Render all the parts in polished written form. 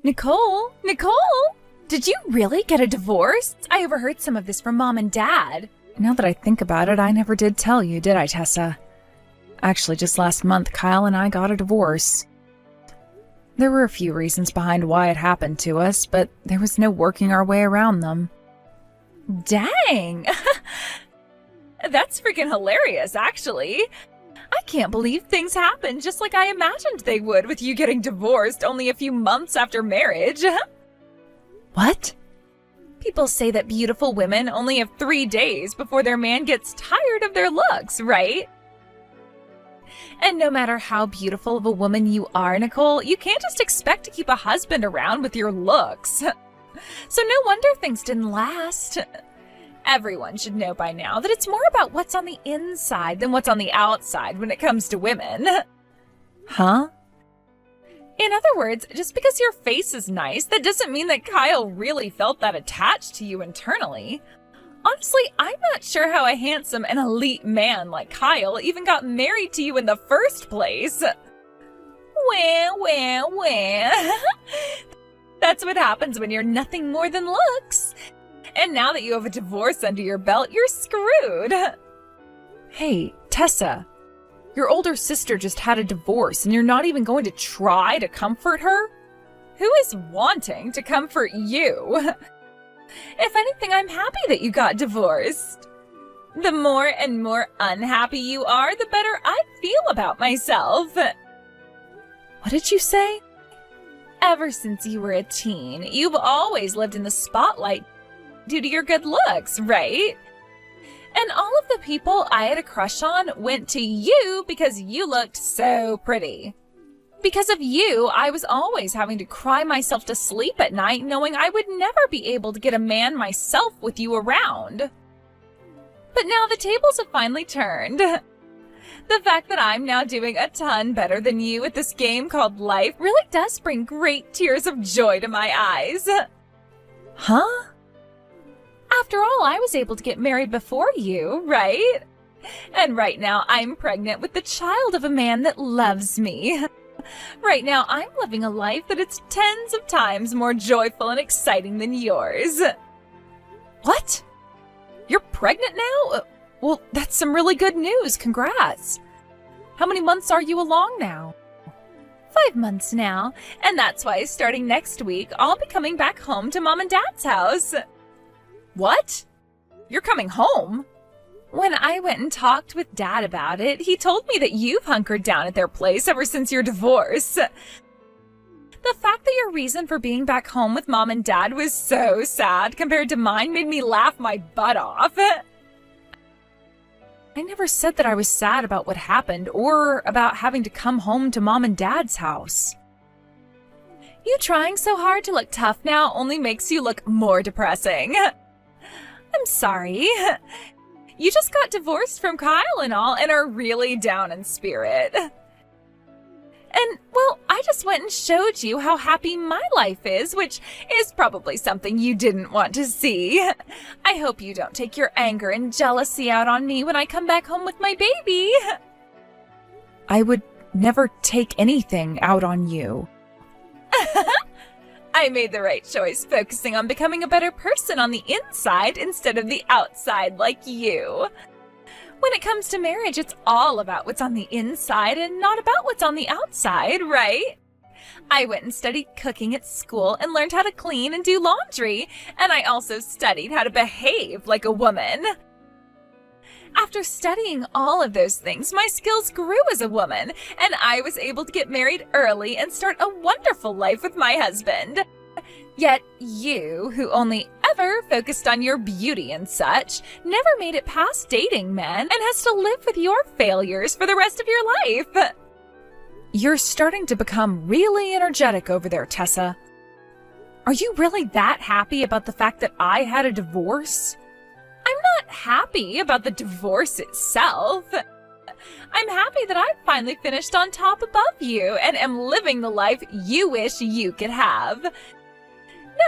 Nicole? Nicole? Did you really get a divorce? I overheard some of this from Mom and Dad. Now that I think about it, I never did tell you, did I, Tessa? Actually, just last month, Kyle and I got a divorce. There were a few reasons behind why it happened to us, but there was no working our way around them. Dang! That's freaking hilarious, actually. I can't believe things happened just like I imagined they would with you getting divorced only a few months after marriage. What? People say that beautiful women only have 3 days before their man gets tired of their looks, right? And no matter how beautiful of a woman you are, Nicole, you can't just expect to keep a husband around with your looks. So no wonder things didn't last. Everyone should know by now that it's more about what's on the inside than what's on the outside when it comes to women. Huh? In other words, just because your face is nice, that doesn't mean that Kyle really felt that attached to you internally. Honestly, I'm not sure how a handsome and elite man like Kyle even got married to you in the first place. Well. That's what happens when you're nothing more than looks. And now that you have a divorce under your belt, you're screwed. Hey, Tessa, your older sister just had a divorce and you're not even going to try to comfort her? Who is wanting to comfort you? If anything, I'm happy that you got divorced. The more and more unhappy you are, the better I feel about myself. What did you say? Ever since you were a teen, you've always lived in the spotlight due to your good looks, right? And all of the people I had a crush on went to you because you looked so pretty. Because of you, I was always having to cry myself to sleep at night knowing I would never be able to get a man myself with you around. But now the tables have finally turned. The fact that I'm now doing a ton better than you at this game called life really does bring great tears of joy to my eyes. Huh? After all, I was able to get married before you, right? And right now, I'm pregnant with the child of a man that loves me. Right now, I'm living a life that is tens of times more joyful and exciting than yours. What? You're pregnant now? Well, that's some really good news. Congrats. How many months are you along now? 5 months now. And that's why starting next week, I'll be coming back home to Mom and Dad's house. What? You're coming home? When I went and talked with Dad about it, he told me that you've hunkered down at their place ever since your divorce. The fact that your reason for being back home with Mom and Dad was so sad compared to mine made me laugh my butt off. I never said that I was sad about what happened or about having to come home to Mom and Dad's house. You trying so hard to look tough now only makes you look more depressing. I'm sorry. You just got divorced from Kyle and all and are really down in spirit. And, well, I just went and showed you how happy my life is, which is probably something you didn't want to see. I hope you don't take your anger and jealousy out on me when I come back home with my baby. I would never take anything out on you. I made the right choice focusing on becoming a better person on the inside instead of the outside like you. When it comes to marriage, it's all about what's on the inside and not about what's on the outside, right? I went and studied cooking at school and learned how to clean and do laundry, and I also studied how to behave like a woman. After studying all of those things, my skills grew as a woman, and I was able to get married early and start a wonderful life with my husband. Yet you, who only ever focused on your beauty and such, never made it past dating men and has to live with your failures for the rest of your life. You're starting to become really energetic over there, Tessa. Are you really that happy about the fact that I had a divorce? I'm not happy about the divorce itself. I'm happy that I finally finished on top above you and am living the life you wish you could have.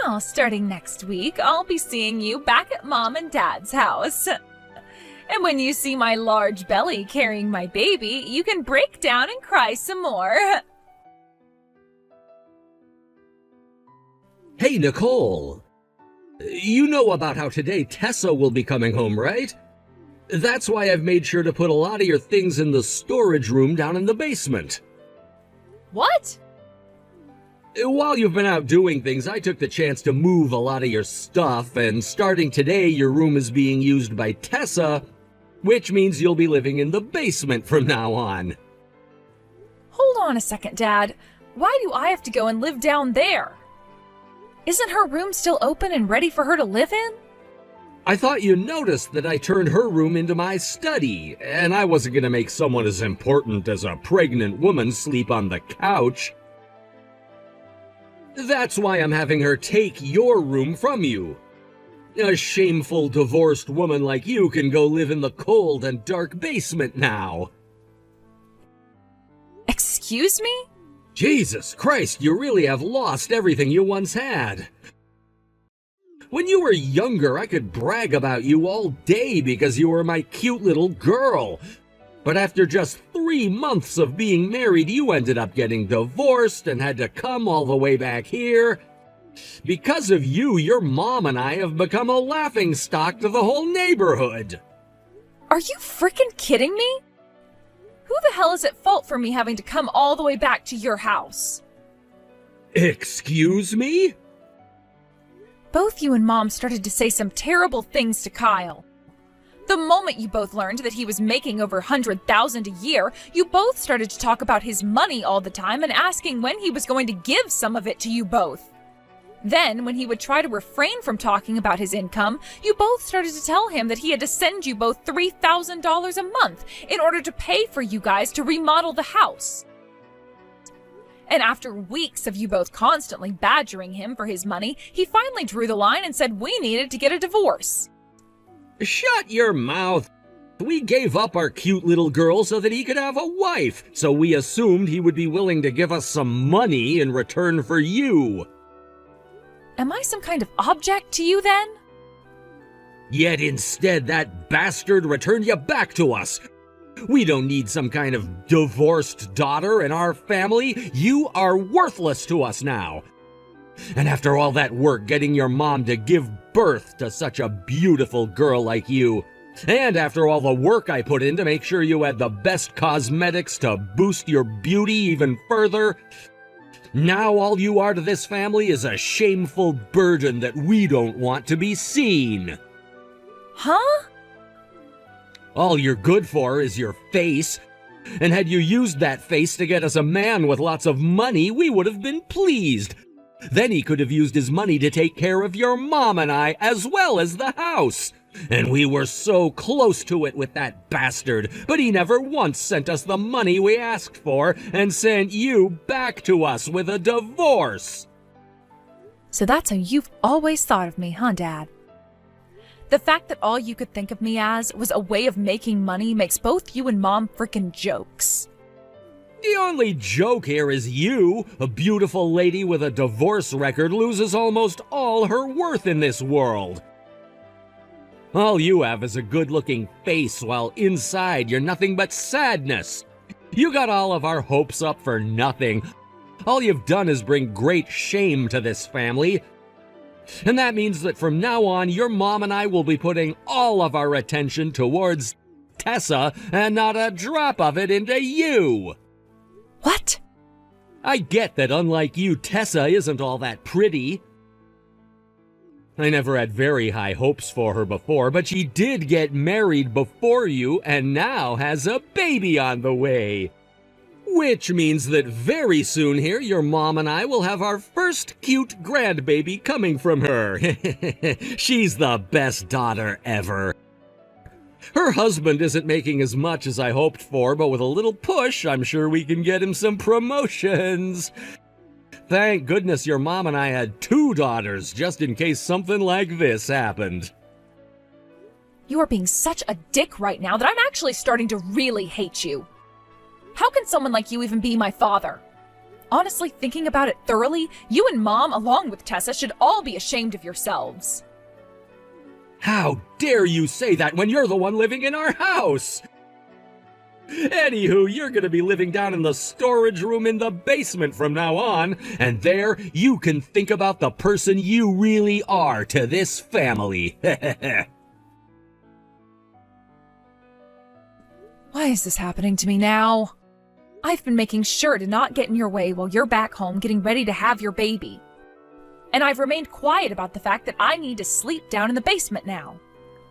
Now, starting next week, I'll be seeing you back at Mom and Dad's house. And when you see my large belly carrying my baby, you can break down and cry some more. Hey, Nicole. You know about how today Tessa will be coming home, right? That's why I've made sure to put a lot of your things in the storage room down in the basement. What? While you've been out doing things, I took the chance to move a lot of your stuff, and starting today, your room is being used by Tessa, which means you'll be living in the basement from now on. Hold on a second, Dad. Why do I have to go and live down there? Isn't her room still open and ready for her to live in? I thought you noticed that I turned her room into my study, and I wasn't going to make someone as important as a pregnant woman sleep on the couch. That's why I'm having her take your room from you. A shameful divorced woman like you can go live in the cold and dark basement now. Excuse me? Jesus Christ, you really have lost everything you once had. When you were younger, I could brag about you all day because you were my cute little girl. But after just 3 months of being married, you ended up getting divorced and had to come all the way back here. Because of you, your mom and I have become a laughingstock to the whole neighborhood. Are you freaking kidding me? Who the hell is at fault for me having to come all the way back to your house? Excuse me? Both you and Mom started to say some terrible things to Kyle. The moment you both learned that he was making over $100,000 a year, you both started to talk about his money all the time and asking when he was going to give some of it to you both. Then, when he would try to refrain from talking about his income, you both started to tell him that he had to send you both $3,000 a month in order to pay for you guys to remodel the house. And after weeks of you both constantly badgering him for his money, he finally drew the line and said we needed to get a divorce. Shut your mouth. We gave up our cute little girl so that he could have a wife, so we assumed he would be willing to give us some money in return for you. Am I some kind of object to you then? Yet instead, that bastard returned you back to us. We don't need some kind of divorced daughter in our family. You are worthless to us now. And after all that work getting your mom to give birth to such a beautiful girl like you, and after all the work I put in to make sure you had the best cosmetics to boost your beauty even further, now all you are to this family is a shameful burden that we don't want to be seen. Huh? All you're good for is your face. And had you used that face to get us a man with lots of money, we would have been pleased. Then he could have used his money to take care of your mom and I, as well as the house. And we were so close to it with that bastard, but he never once sent us the money we asked for and sent you back to us with a divorce. So that's how you've always thought of me, huh, Dad? The fact that all you could think of me as was a way of making money makes both you and Mom frickin' jokes. The only joke here is you, a beautiful lady with a divorce record, loses almost all her worth in this world. All you have is a good-looking face, while inside you're nothing but sadness. You got all of our hopes up for nothing. All you've done is bring great shame to this family. And that means that from now on, your mom and I will be putting all of our attention towards Tessa and not a drop of it into you. What? I get that unlike you, Tessa isn't all that pretty. I never had very high hopes for her before, but she did get married before you and now has a baby on the way. Which means that very soon here, your mom and I will have our first cute grandbaby coming from her. She's the best daughter ever. Her husband isn't making as much as I hoped for, but with a little push, I'm sure we can get him some promotions. Thank goodness your mom and I had 2 daughters, just in case something like this happened. You are being such a dick right now that I'm actually starting to really hate you. How can someone like you even be my father? Honestly, thinking about it thoroughly, you and Mom, along with Tessa, should all be ashamed of yourselves. How dare you say that when you're the one living in our house? Anywho, you're gonna be living down in the storage room in the basement from now on, and there you can think about the person you really are to this family. Why is this happening to me now? I've been making sure to not get in your way while you're back home getting ready to have your baby. And I've remained quiet about the fact that I need to sleep down in the basement now.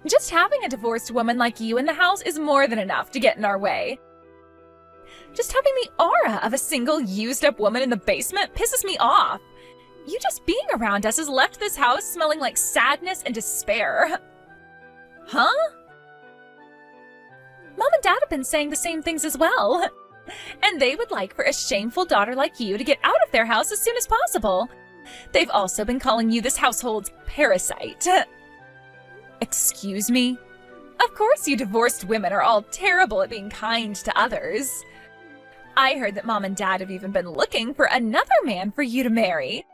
Just having a divorced woman like you in the house is more than enough to get in our way. Just having the aura of a single used-up woman in the basement pisses me off. You just being around us has left this house smelling like sadness and despair. Huh? Mom and Dad have been saying the same things as well. And they would like for a shameful daughter like you to get out of their house as soon as possible. They've also been calling you this household's parasite. Excuse me? Of course you divorced women are all terrible at being kind to others. I heard that Mom and Dad have even been looking for another man for you to marry.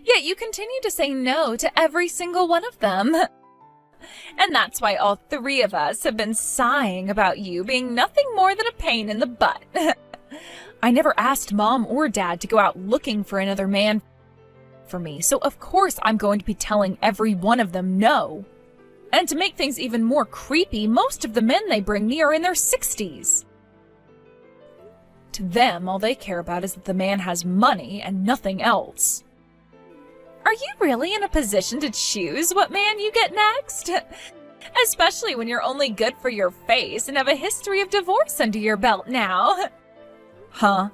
Yet you continue to say no to every single one of them. And that's why all three of us have been sighing about you being nothing more than a pain in the butt. I never asked Mom or Dad to go out looking for another man for me, so of course I'm going to be telling every one of them no. And to make things even more creepy, most of the men they bring me are in their 60s. To them, all they care about is that the man has money and nothing else. Are you really in a position to choose what man you get next? Especially when you're only good for your face and have a history of divorce under your belt now. Huh?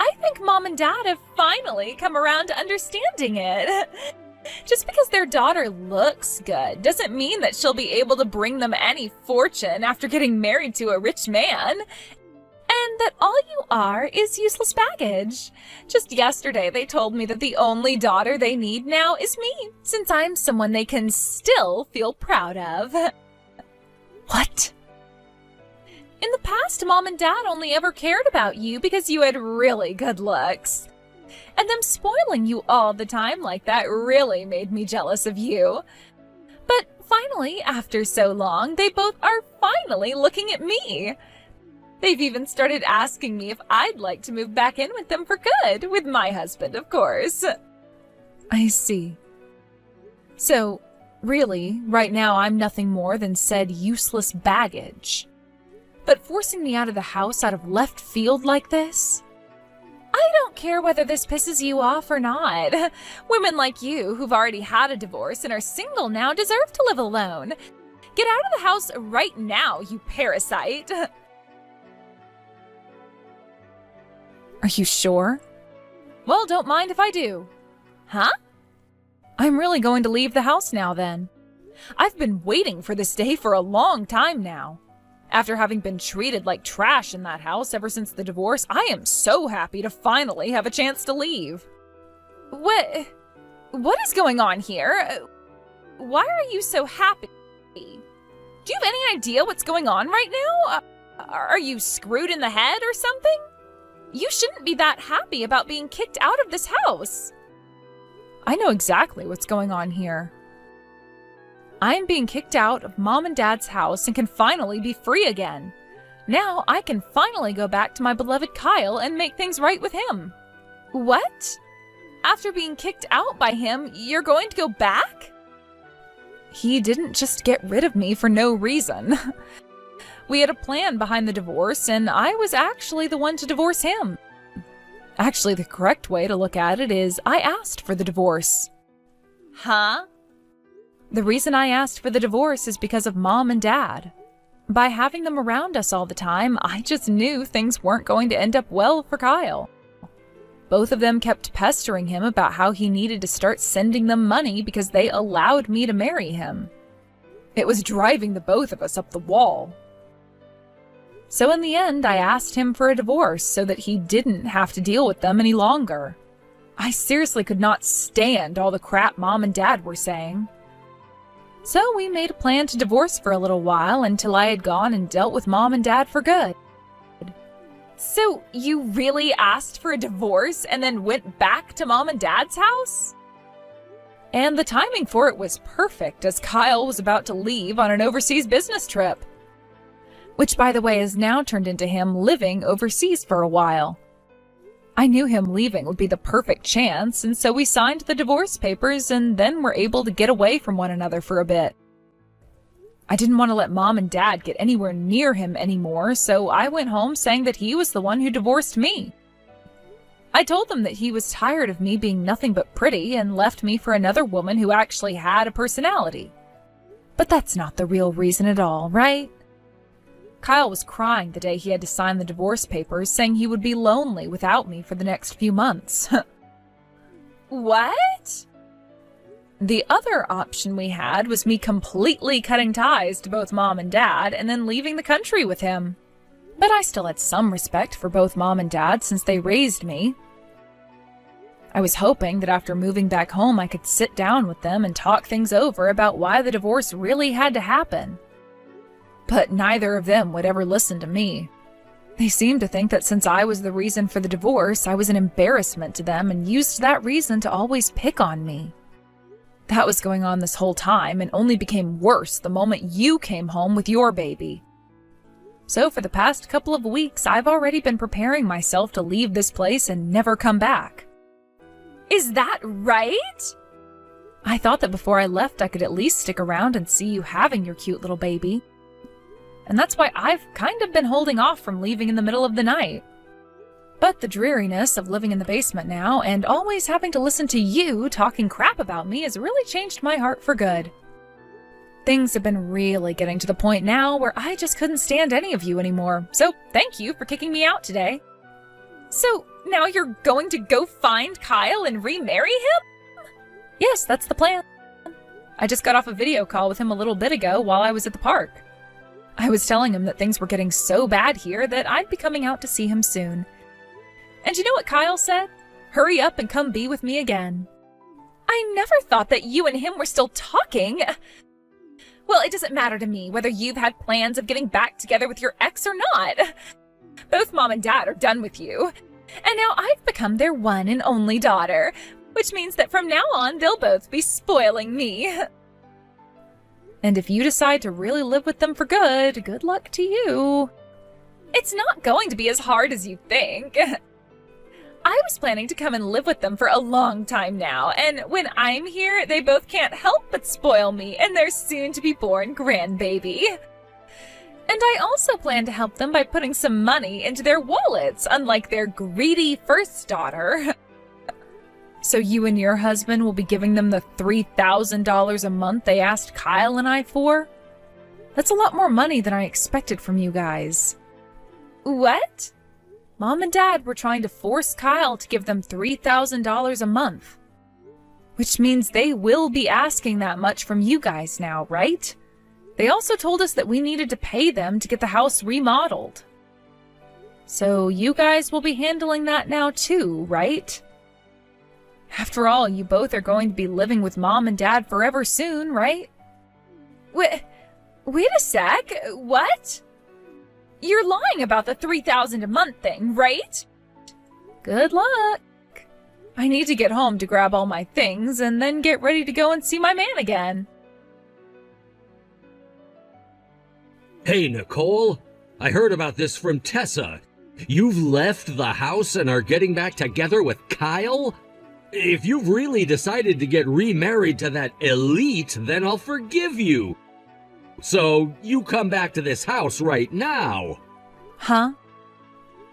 I think Mom and Dad have finally come around to understanding it. Just because their daughter looks good doesn't mean that she'll be able to bring them any fortune after getting married to a rich man. And that all you are is useless baggage. Just yesterday they told me that the only daughter they need now is me, since I'm someone they can still feel proud of. What? In the past, Mom and Dad only ever cared about you because you had really good looks. And them spoiling you all the time like that really made me jealous of you. But finally, after so long, they both are finally looking at me. They've even started asking me if I'd like to move back in with them for good, with my husband, of course. I see. So, really, right now I'm nothing more than said useless baggage. But forcing me out of the house out of left field like this? I don't care whether this pisses you off or not. Women like you, who've already had a divorce and are single now, deserve to live alone. Get out of the house right now, you parasite. Are you sure? Well, don't mind if I do. Huh? I'm really going to leave the house now, then. I've been waiting for this day for a long time now. After having been treated like trash in that house ever since the divorce, I am so happy to finally have a chance to leave. What is going on here? Why are you so happy? Do you have any idea what's going on right now? Are you screwed in the head or something? You shouldn't be that happy about being kicked out of this house. I know exactly what's going on here. I'm being kicked out of Mom and Dad's house and can finally be free again. Now I can finally go back to my beloved Kyle and make things right with him. What? After being kicked out by him, you're going to go back? He didn't just get rid of me for no reason. We had a plan behind the divorce, and I was actually the one to divorce him. Actually, the correct way to look at it is I asked for the divorce. Huh? The reason I asked for the divorce is because of Mom and Dad. By having them around us all the time, I just knew things weren't going to end up well for Kyle. Both of them kept pestering him about how he needed to start sending them money because they allowed me to marry him. It was driving the both of us up the wall. So in the end, I asked him for a divorce so that he didn't have to deal with them any longer. I seriously could not stand all the crap Mom and Dad were saying. So we made a plan to divorce for a little while until I had gone and dealt with Mom and Dad for good. So you really asked for a divorce and then went back to Mom and Dad's house? And the timing for it was perfect as Kyle was about to leave on an overseas business trip. which by the way has now turned into him living overseas for a while. I knew him leaving would be the perfect chance, and so we signed the divorce papers and then were able to get away from one another for a bit. I didn't want to let Mom and Dad get anywhere near him anymore, so I went home saying that he was the one who divorced me. I told them that he was tired of me being nothing but pretty and left me for another woman who actually had a personality. But that's not the real reason at all, right? Kyle was crying the day he had to sign the divorce papers, saying he would be lonely without me for the next few months. What? The other option we had was me completely cutting ties to both Mom and Dad and then leaving the country with him. But I still had some respect for both Mom and Dad since they raised me. I was hoping that after moving back home I could sit down with them and talk things over about why the divorce really had to happen. But neither of them would ever listen to me. They seemed to think that since I was the reason for the divorce, I was an embarrassment to them and used that reason to always pick on me. That was going on this whole time and only became worse the moment you came home with your baby. So for the past couple of weeks, I've already been preparing myself to leave this place and never come back. Is that right? I thought that before I left, I could at least stick around and see you having your cute little baby. And that's why I've kind of been holding off from leaving in the middle of the night. But the dreariness of living in the basement now and always having to listen to you talking crap about me has really changed my heart for good. Things have been really getting to the point now where I just couldn't stand any of you anymore, so thank you for kicking me out today. So now you're going to go find Kyle and remarry him? Yes, that's the plan. I just got off a video call with him a little bit ago while I was at the park. I was telling him that things were getting so bad here that I'd be coming out to see him soon. And you know what Kyle said? Hurry up and come be with me again. I never thought that you and him were still talking. Well, it doesn't matter to me whether you've had plans of getting back together with your ex or not. Both Mom and Dad are done with you. And now I've become their one and only daughter, which means that from now on, they'll both be spoiling me. And if you decide to really live with them for good, good luck to you. It's not going to be as hard as you think. I was planning to come and live with them for a long time now, and when I'm here, they both can't help but spoil me and their soon-to-be-born grandbaby. And I also plan to help them by putting some money into their wallets, unlike their greedy first daughter. So you and your husband will be giving them the $3,000 a month they asked Kyle and I for? That's a lot more money than I expected from you guys. What? Mom and Dad were trying to force Kyle to give them $3,000 a month. Which means they will be asking that much from you guys now, right? They also told us that we needed to pay them to get the house remodeled. So you guys will be handling that now too, right? After all, you both are going to be living with Mom and Dad forever soon, right? Wait a sec, what? You're lying about the $3,000 a month thing, right? Good luck. I need to get home to grab all my things and then get ready to go and see my man again. Hey, Nicole. I heard about this from Tessa. You've left the house and are getting back together with Kyle? If you've really decided to get remarried to that elite, then I'll forgive you. So, you come back to this house right now. Huh?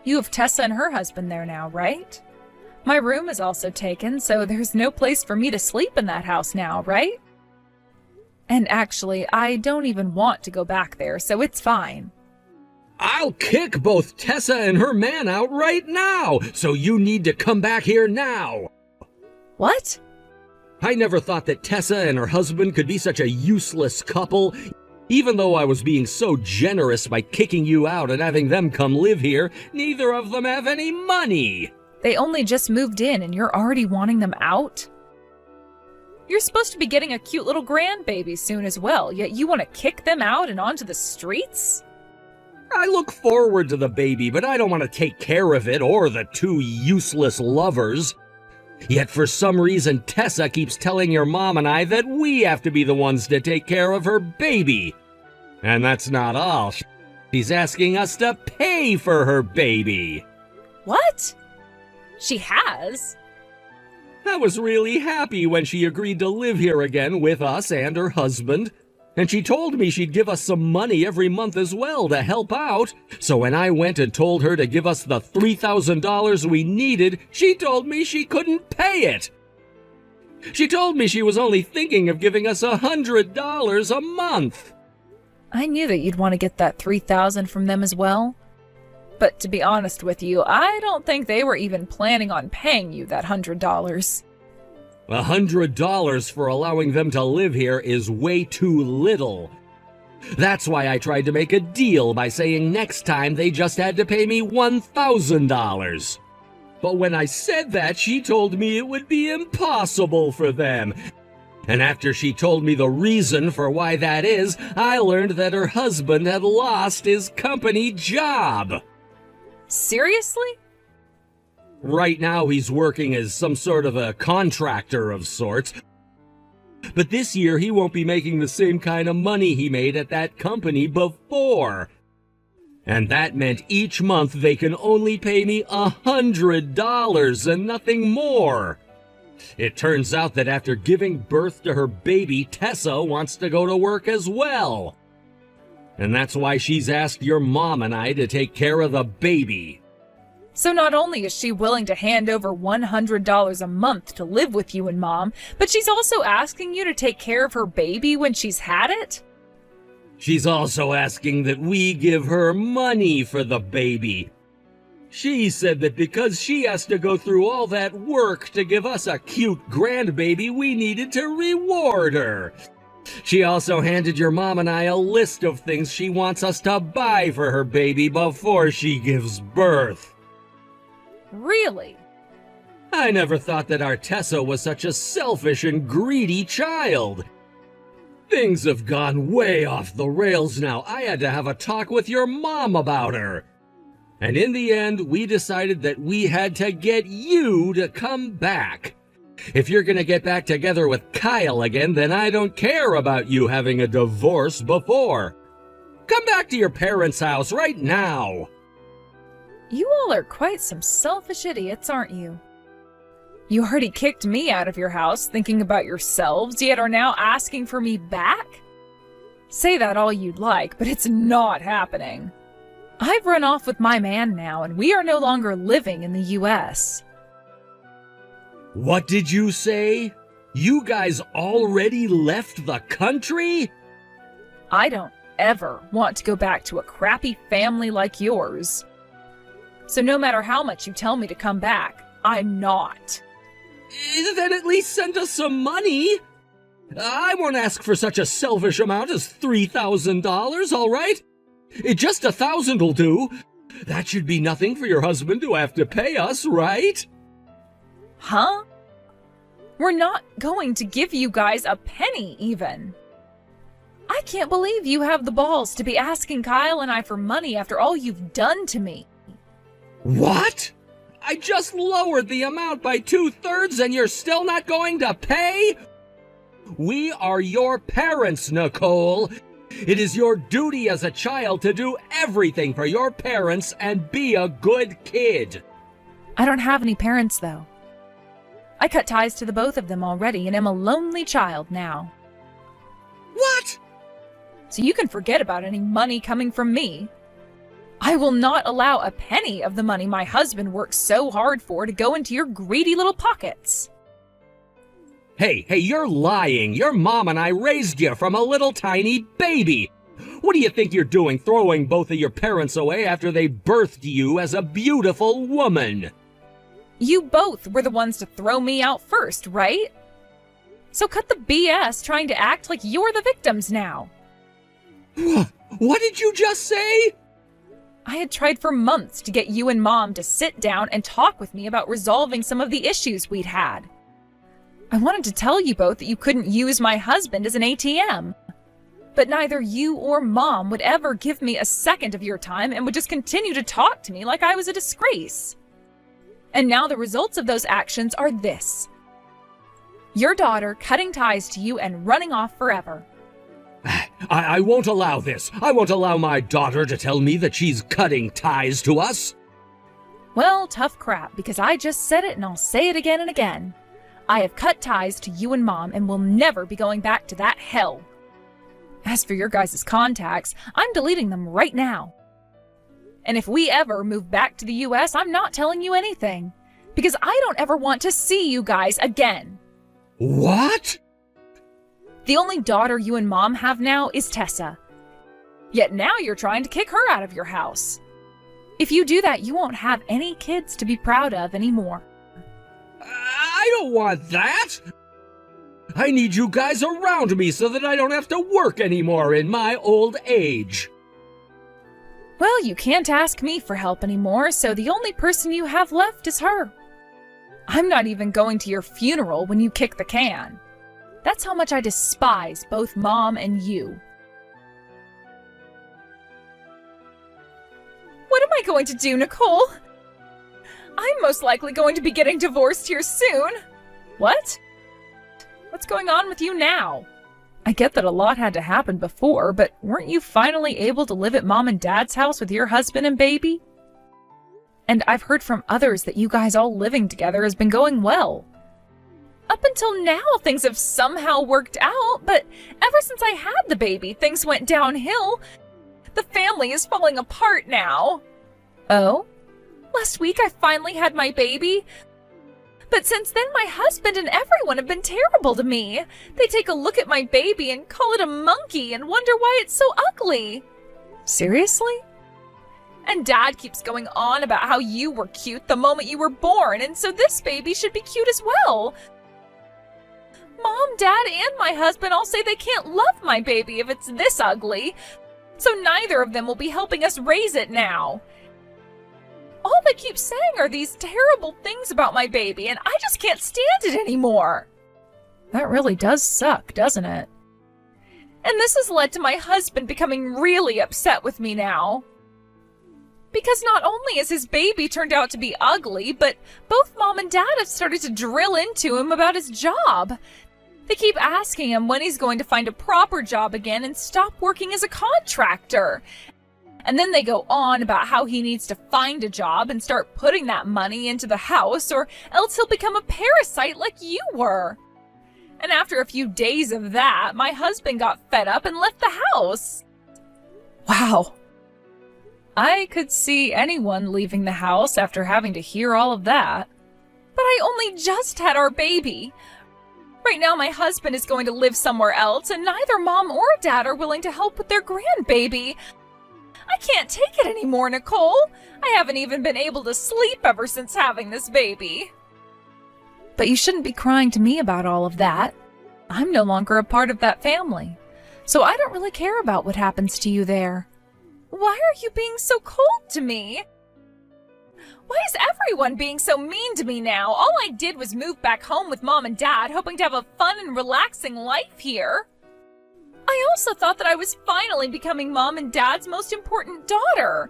You have Tessa and her husband there now, right? My room is also taken, so there's no place for me to sleep in that house now, right? And actually, I don't even want to go back there, so it's fine. I'll kick both Tessa and her man out right now, so you need to come back here now. What? I never thought that Tessa and her husband could be such a useless couple. Even though I was being so generous by kicking you out and having them come live here, neither of them have any money. They only just moved in and you're already wanting them out? You're supposed to be getting a cute little grandbaby soon as well, yet you want to kick them out and onto the streets? I look forward to the baby, but I don't want to take care of it or the two useless lovers. Yet for some reason, Tessa keeps telling your mom and I that we have to be the ones to take care of her baby. And that's not all. She She's asking us to pay for her baby. What? She has? I was really happy when she agreed to live here again with us and her husband. And she told me she'd give us some money every month as well to help out. So when I went and told her to give us the $3,000 we needed, she told me she couldn't pay it. She told me she was only thinking of giving us $100 a month. I knew that you'd want to get that $3,000 from them as well. But to be honest with you, I don't think they were even planning on paying you that $100. $100 for allowing them to live here is way too little. That's why I tried to make a deal by saying next time they just had to pay me $1,000. But when I said that, she told me it would be impossible for them. And after she told me the reason for why that is, I learned that her husband had lost his company job. Seriously? Right now he's working as some sort of a contractor of sorts. But this year he won't be making the same kind of money he made at that company before. And that meant each month they can only pay me $100 and nothing more. It turns out that after giving birth to her baby, Tessa wants to go to work as well. And that's why she's asked your mom and I to take care of the baby. So not only is she willing to hand over $100 a month to live with you and Mom, but she's also asking you to take care of her baby when she's had it? She's also asking that we give her money for the baby. She said that because she has to go through all that work to give us a cute grandbaby, we needed to reward her. She also handed your mom and I a list of things she wants us to buy for her baby before she gives birth. Really? I never thought that our Tessa was such a selfish and greedy child. Things have gone way off the rails now. I had to have a talk with your mom about her. And in the end, we decided that we had to get you to come back. If you're gonna get back together with Kyle again, then I don't care about you having a divorce before. Come back to your parents' house right now. You all are quite some selfish idiots, aren't you? You already kicked me out of your house thinking about yourselves, yet are now asking for me back? Say that all you'd like, but it's not happening. I've run off with my man now, and we are no longer living in the U.S. What did you say? You guys already left the country? I don't ever want to go back to a crappy family like yours. So no matter how much you tell me to come back, I'm not. Then at least send us some money. I won't ask for such a selfish amount as $3,000, all right? Just $1,000 will do. That should be nothing for your husband to have to pay us, right? Huh? We're not going to give you guys a penny even. I can't believe you have the balls to be asking Kyle and I for money after all you've done to me. What? I just lowered the amount by 2/3 and you're still not going to pay? We are your parents, Nicole. It is your duty as a child to do everything for your parents and be a good kid. I don't have any parents, though. I cut ties to the both of them already and am a lonely child now. What? So you can forget about any money coming from me. I will not allow a penny of the money my husband worked so hard for to go into your greedy little pockets. Hey, you're lying. Your mom and I raised you from a little tiny baby. What do you think you're doing, throwing both of your parents away after they birthed you as a beautiful woman? You both were the ones to throw me out first, right? So cut the BS trying to act like you're the victims now. What did you just say? I had tried for months to get you and Mom to sit down and talk with me about resolving some of the issues we'd had. I wanted to tell you both that you couldn't use my husband as an ATM. But neither you or Mom would ever give me a second of your time and would just continue to talk to me like I was a disgrace. And now the results of those actions are this. Your daughter cutting ties to you and running off forever. I won't allow this. I won't allow my daughter to tell me that she's cutting ties to us. Well, tough crap, because I just said it and I'll say it again and again. I have cut ties to you and Mom and will never be going back to that hell. As for your guys' contacts, I'm deleting them right now. And if we ever move back to the US, I'm not telling you anything, because I don't ever want to see you guys again. What? The only daughter you and Mom have now is Tessa. Yet now you're trying to kick her out of your house. If you do that, you won't have any kids to be proud of anymore. I don't want that. I need you guys around me so that I don't have to work anymore in my old age. Well, you can't ask me for help anymore, so the only person you have left is her. I'm not even going to your funeral when you kick the can. That's how much I despise both Mom and you. What am I going to do, Nicole? I'm most likely going to be getting divorced here soon. What? What's going on with you now? I get that a lot had to happen before, but weren't you finally able to live at Mom and Dad's house with your husband and baby? And I've heard from others that you guys all living together has been going well. Up until now, things have somehow worked out, but ever since I had the baby, things went downhill. The family is falling apart now. Oh? Last week I finally had my baby. But since then, my husband and everyone have been terrible to me. They take a look at my baby and call it a monkey and wonder why it's so ugly. Seriously? And Dad keeps going on about how you were cute the moment you were born, and so this baby should be cute as well. Mom, Dad, and my husband all say they can't love my baby if it's this ugly, so neither of them will be helping us raise it now. All they keep saying are these terrible things about my baby, and I just can't stand it anymore. That really does suck, doesn't it? And this has led to my husband becoming really upset with me now. Because not only has his baby turned out to be ugly, but both Mom and Dad have started to drill into him about his job. They keep asking him when he's going to find a proper job again and stop working as a contractor. And then they go on about how he needs to find a job and start putting that money into the house, or else he'll become a parasite like you were. And after a few days of that, my husband got fed up and left the house. Wow. I could see anyone leaving the house after having to hear all of that. But I only just had our baby. Right now my husband is going to live somewhere else, and neither Mom or Dad are willing to help with their grandbaby. I can't take it anymore, Nicole. I haven't even been able to sleep ever since having this baby. But you shouldn't be crying to me about all of that. I'm no longer a part of that family, so I don't really care about what happens to you there. Why are you being so cold to me? Why is everyone being so mean to me now? All I did was move back home with Mom and Dad, hoping to have a fun and relaxing life here. I also thought that I was finally becoming Mom and Dad's most important daughter.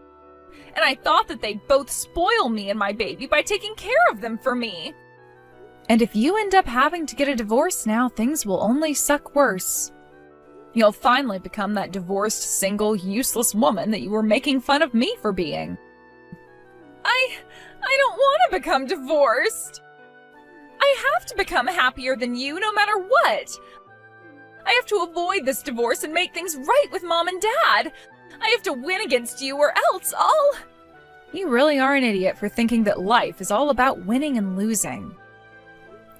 And I thought that they'd both spoil me and my baby by taking care of them for me. And if you end up having to get a divorce now, things will only suck worse. You'll finally become that divorced, single, useless woman that you were making fun of me for being. I don't want to become divorced. I have to become happier than you no matter what. I have to avoid this divorce and make things right with Mom and Dad. I have to win against you or else I'll... You really are an idiot for thinking that life is all about winning and losing.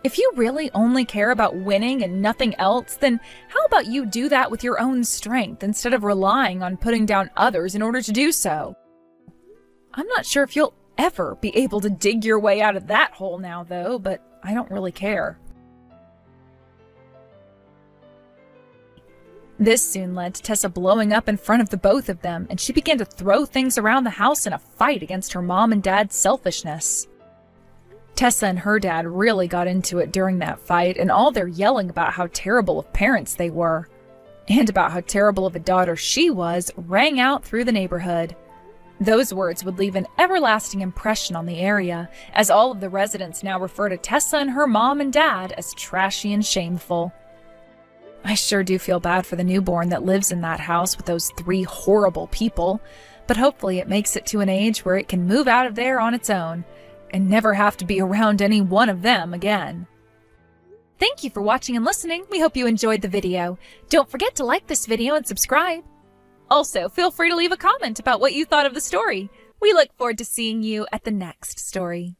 If you really only care about winning and nothing else, then how about you do that with your own strength instead of relying on putting down others in order to do so? I'm not sure if you'll ever be able to dig your way out of that hole now, though, but I don't really care. This soon led to Tessa blowing up in front of the both of them, and she began to throw things around the house in a fight against her Mom and Dad's selfishness. Tessa and her dad really got into it during that fight, and all their yelling about how terrible of parents they were, and about how terrible of a daughter she was, rang out through the neighborhood. Those words would leave an everlasting impression on the area, as all of the residents now refer to Tessa and her Mom and Dad as trashy and shameful. I sure do feel bad for the newborn that lives in that house with those 3 horrible people, but hopefully it makes it to an age where it can move out of there on its own and never have to be around any one of them again. Thank you for watching and listening. We hope you enjoyed the video. Don't forget to like this video and subscribe. Also, feel free to leave a comment about what you thought of the story. We look forward to seeing you at the next story.